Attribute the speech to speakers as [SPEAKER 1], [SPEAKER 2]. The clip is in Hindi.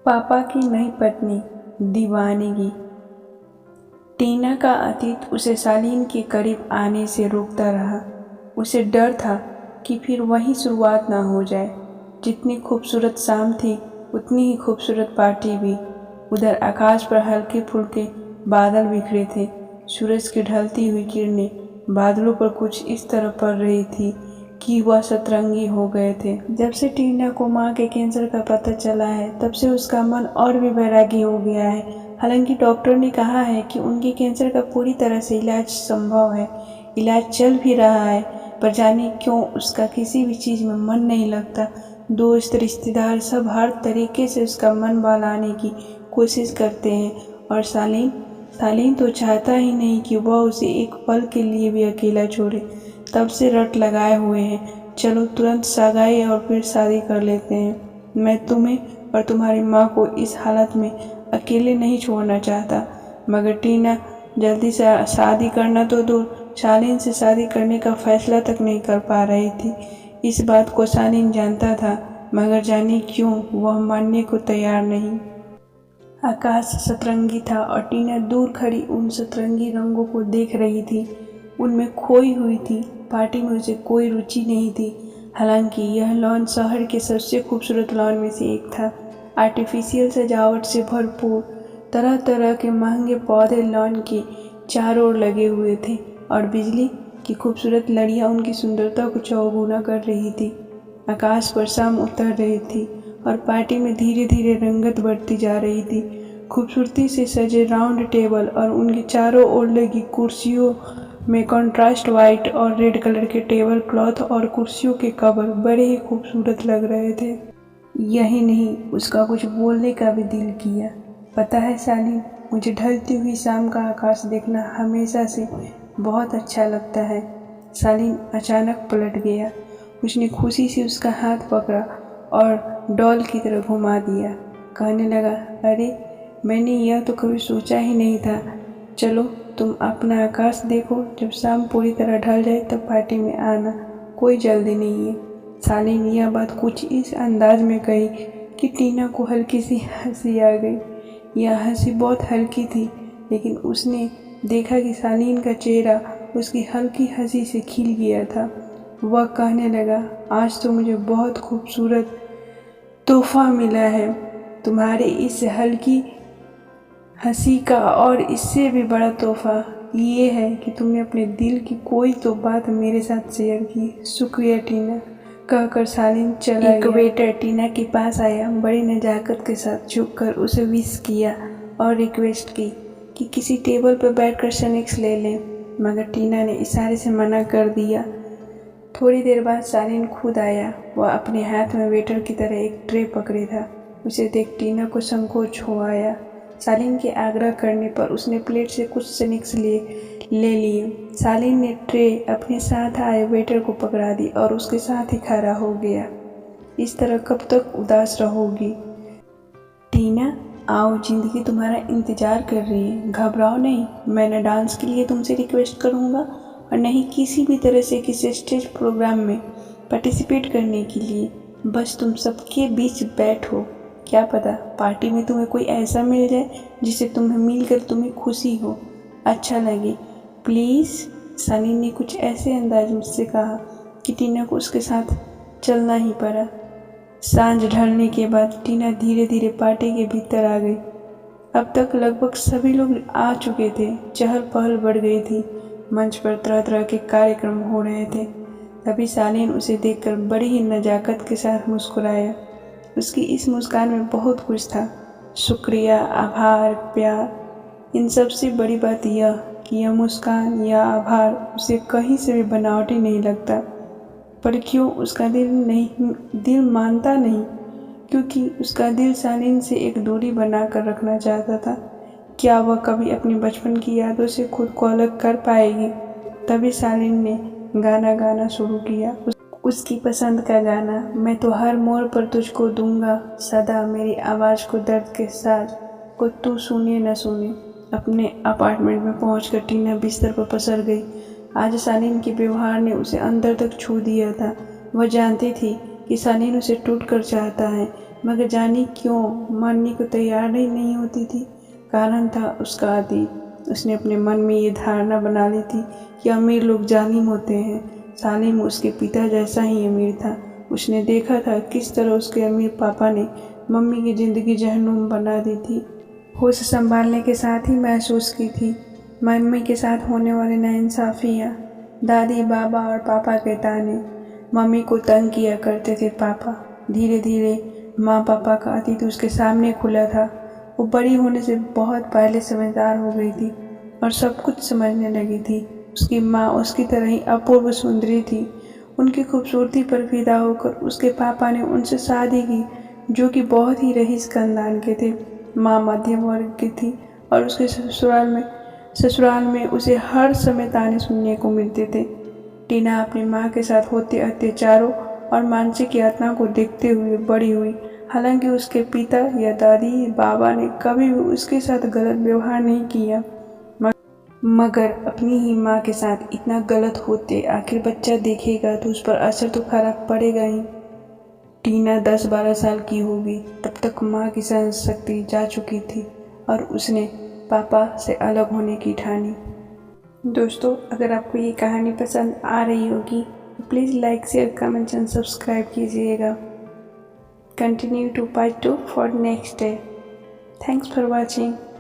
[SPEAKER 1] पापा की नई पत्नी दीवानगी। टीना का अतीत उसे शालीन के करीब आने से रोकता रहा। उसे डर था कि फिर वही शुरुआत ना हो जाए। जितनी खूबसूरत शाम थी उतनी ही खूबसूरत पार्टी भी। उधर आकाश पर हल्के फुल्के बादल बिखरे थे। सूरज की ढलती हुई किरणें बादलों पर कुछ इस तरह पड़ रही थी कि वह सतरंगी हो गए थे। जब से टीना को मां के कैंसर का पता चला है तब से उसका मन और भी वैरागी हो गया है। हालांकि डॉक्टर ने कहा है कि उनके कैंसर का पूरी तरह से इलाज संभव है, इलाज चल भी रहा है, पर जाने क्यों उसका किसी भी चीज़ में मन नहीं लगता। दोस्त रिश्तेदार सब हर तरीके से उसका मन बहलाने की कोशिश करते हैं और सालीन तो चाहता ही नहीं कि वह उसे एक पल के लिए भी अकेला छोड़े। तब से रट लगाए हुए हैं, चलो तुरंत सगाई और फिर शादी कर लेते हैं। मैं तुम्हें और तुम्हारी माँ को इस हालत में अकेले नहीं छोड़ना चाहता। मगर टीना जल्दी से शादी करना तो दूर, शालीन से शादी करने का फैसला तक नहीं कर पा रही थी। इस बात को शालीन जानता था, मगर जाने क्यों वह मानने को तैयार नहीं। आकाश सतरंगी था और टीना दूर खड़ी उन सतरंगी रंगों को देख रही थी। उनमें खोई हुई थी। पार्टी में उसे कोई रुचि नहीं थी। हालांकि यह लॉन शहर के सबसे खूबसूरत लॉन में से एक था। आर्टिफिशियल सजावट से भरपूर तरह तरह के महंगे पौधे लॉन के चारों ओर लगे हुए थे और बिजली की खूबसूरत लड़ियां उनकी सुंदरता को चौगुना कर रही थी। आकाश पर शाम उतर रही थी और पार्टी में धीरे धीरे रंगत बढ़ती जा रही थी। खूबसूरती से सजे राउंड टेबल और उनके चारों ओर लगी कुर्सियों में कॉन्ट्रास्ट वाइट और रेड कलर के टेबल क्लॉथ और कुर्सियों के कवर बड़े ही खूबसूरत लग रहे थे। यही नहीं, उसका कुछ बोलने का भी दिल किया। पता है शालीन, मुझे ढलती हुई शाम का आकाश देखना हमेशा से बहुत अच्छा लगता है। शालीन अचानक पलट गया। उसने खुशी से उसका हाथ पकड़ा और डॉल की तरह घुमा दिया। कहने लगा, अरे मैंने यह तो कभी सोचा ही नहीं था। चलो तुम अपना आकाश देखो, जब शाम पूरी तरह ढल जाए तब पार्टी में आना, कोई जल्दी नहीं है। शालीन यह बात कुछ इस अंदाज में कही कि टीना को हल्की सी हंसी आ गई। यह हंसी बहुत हल्की थी, लेकिन उसने देखा कि शालीन का चेहरा उसकी हल्की हंसी से खिल गया था। वह कहने लगा, आज तो मुझे बहुत खूबसूरत तोहफा मिला है। तुम्हारे इस हल्की हंसी का और इससे भी बड़ा तोहफा ये है कि तुमने अपने दिल की कोई तो बात मेरे साथ शेयर की। शुक्रिया टीना, कहकर शालीन चला गया। एक वेटर टीना के पास आया, बड़ी नज़ाकत के साथ झुककर उसे विश किया और रिक्वेस्ट की कि किसी टेबल पर बैठकर स्नैक्स ले लें, मगर टीना ने इशारे से मना कर दिया। थोड़ी देर बाद शालीन खुद आया। वह अपने हाथ में वेटर की तरह एक ट्रे पकड़े था। उसे देख टीना को संकोच हो आया। शालीन के आग्रह करने पर उसने प्लेट से कुछ स्नैक्स ले लिए। शालीन ने ट्रे अपने साथ आए वेटर को पकड़ा दी और उसके साथ ही खड़ा हो गया। इस तरह कब तक उदास रहोगी? टीना, आओ, जिंदगी तुम्हारा इंतजार कर रही है। घबराओ नहीं। मैं न डांस के लिए तुमसे रिक्वेस्ट करूँगा और न ही किसी भी तरह से किसी स्टेज प्रोग्राम में पार्टिसिपेट करने के लिए। बस तुम सबके बीच बैठो। क्या पता पार्टी में तुम्हें कोई ऐसा मिल जाए जिसे तुम्हें मिलकर तुम्हें खुशी हो, अच्छा लगे। प्लीज़। शालीन ने कुछ ऐसे अंदाज मुझसे कहा कि टीना को उसके साथ चलना ही पड़ा। सांझ ढलने के बाद टीना धीरे धीरे पार्टी के भीतर आ गई। अब तक लगभग सभी लोग आ चुके थे। चहल पहल बढ़ गई थी। मंच पर तरह तरह के कार्यक्रम हो रहे थे। तभी शालीन उसे देखकर बड़ी ही नज़ाकत के साथ मुस्कुराया। उसकी इस मुस्कान में बहुत कुछ था, शुक्रिया, आभार, प्यार। इन सब से बड़ी बात यह कि यह मुस्कान या आभार उसे कहीं से भी बनावटी नहीं लगता। पर क्यों उसका दिल मानता नहीं? क्योंकि उसका दिल शालीन से एक दूरी बना कर रखना चाहता था। क्या वह कभी अपनी बचपन की यादों से खुद को अलग कर पाएगी? तभी शालीन ने गाना गाना शुरू किया। उसकी पसंद का गाना, मैं तो हर मोड़ पर तुझको दूंगा सदा, मेरी आवाज़ को दर्द के साज को तू सुने न सुने। अपने अपार्टमेंट में पहुंचकर टीना बिस्तर पर पसर गई। आज शालीन के व्यवहार ने उसे अंदर तक छू दिया था। वह जानती थी कि कि सालीन उसे टूट कर चाहता है, मगर जाने क्यों मानने को तैयार ही नहीं होती थी। कारण था उसका अतीत। उसने अपने मन में ये धारणा बना ली थी कि अमीर लोग जालिम होते हैं। सालिम उसके पिता जैसा ही अमीर था। उसने देखा था किस तरह उसके अमीर पापा ने मम्मी की ज़िंदगी जहन्नुम बना दी थी। होश संभालने के साथ ही महसूस की थी मम्मी के साथ होने वाली नाइंसाफ़ियाँ, दादी, बाबा और पापा के ताने। मम्मी को तंग किया करते थे पापा। धीरे धीरे माँ पापा का अतीत उसके सामने खुला था। वो बड़ी होने से बहुत पहले समझदार हो गई थी और सब कुछ समझने लगी थी। उसकी माँ उसकी तरह ही अपूर्व सुंदरी थी। उनकी खूबसूरती पर फिदा होकर उसके पापा ने उनसे शादी की, जो कि बहुत ही रईस खानदान के थे। माँ मध्यम वर्ग की थी और उसके ससुराल में उसे हर समय ताने सुनने को मिलते थे। टीना अपनी माँ के साथ होते अत्याचारों और मानसिक यातना को देखते हुए बड़ी हुई। हालांकि उसके पिता या दादी बाबा ने कभी भी उसके साथ गलत व्यवहार नहीं किया, मगर अपनी ही माँ के साथ इतना गलत होते आखिर बच्चा देखेगा तो उस पर असर तो खराब पड़ेगा ही। टीना 10-12 साल की होगी तब तक माँ की सहन शक्ति जा चुकी थी और उसने पापा से अलग होने की ठानी। दोस्तों, अगर आपको ये कहानी पसंद आ रही होगी तो please like, share, comment and subscribe कीजिएगा। Continue to part 2 for next day. Thanks for watching.